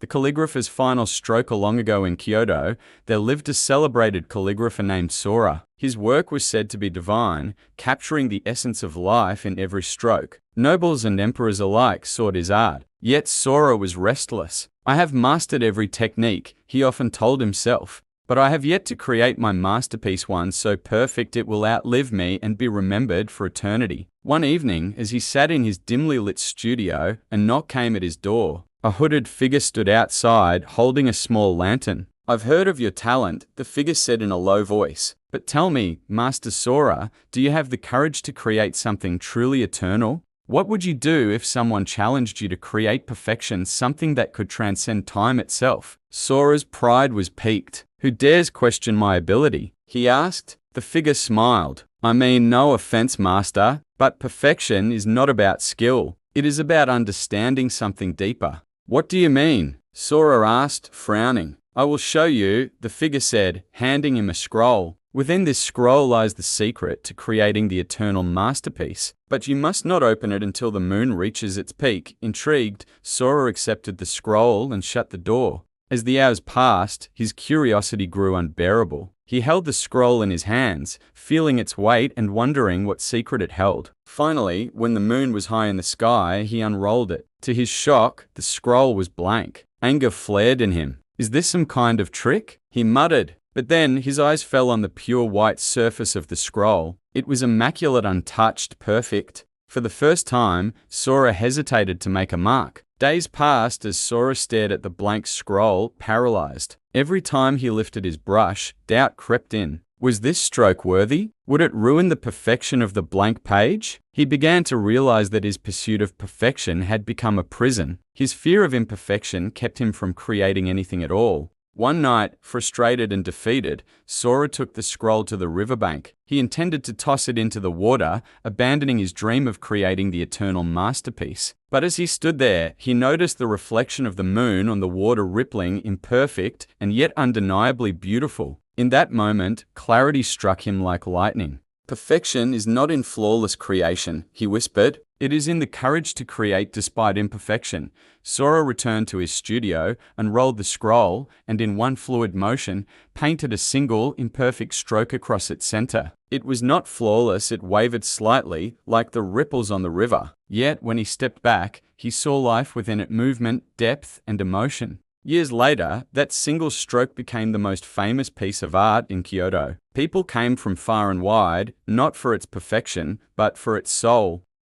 The calligrapher's final stroke. Long ago in Kyoto, there lived a celebrated calligrapher named Sora. His work was said to be divine, capturing the essence of life in every stroke. Nobles and emperors alike sought his art. Yet Sora was restless. "I have mastered every technique," he often told himself, "but I have yet to create my masterpiece, one so perfect it will outlive me and be remembered for eternity." One evening, as he sat in his dimly lit studio, a knock came at his door. A hooded figure stood outside, holding a small lantern. "I've heard of your talent," the figure said in a low voice. "But tell me, Master Sora, do you have the courage to create something truly eternal? What would you do if someone challenged you to create perfection, something that could transcend time itself?" Sora's pride was piqued. "Who dares question my ability?" he asked. The figure smiled. "I mean no offense, Master, but perfection is not about skill. It is about understanding something deeper." "What do you mean?" Sora asked, frowning. "I will show you," the figure said, handing him a scroll. "Within this scroll lies the secret to creating the eternal masterpiece. But you must not open it until the moon reaches its peak." Intrigued, Sora accepted the scroll and shut the door. As the hours passed, his curiosity grew unbearable. He held the scroll in his hands, feeling its weight and wondering what secret it held. Finally, when the moon was high in the sky, he unrolled it. To his shock, the scroll was blank. Anger flared in him. "Is this some kind of trick?" he muttered. But then his eyes fell on the pure white surface of the scroll. It was immaculate, untouched, perfect. For the first time, Sora hesitated to make a mark. Days passed as Sora stared at the blank scroll, paralyzed. Every time he lifted his brush, doubt crept in. Was this stroke worthy? Would it ruin the perfection of the blank page? He began to realize that his pursuit of perfection had become a prison. His fear of imperfection kept him from creating anything at all. One night, frustrated and defeated, Sora took the scroll to the riverbank. He intended to toss it into the water, abandoning his dream of creating the eternal masterpiece. But as he stood there, he noticed the reflection of the moon on the water, rippling, imperfect, and yet undeniably beautiful. In that moment, clarity struck him like lightning. "Perfection is not in flawless creation," he whispered. "It is in the courage to create despite imperfection." Sora returned to his studio, unrolled the scroll, and in one fluid motion, painted a single, imperfect stroke across its center. It was not flawless, it wavered slightly, like the ripples on the river. Yet, when he stepped back, he saw life within it, movement, depth, and emotion. Years later, that single stroke became the most famous piece of art in Kyoto. People came from far and wide, not for its perfection, but for its soul.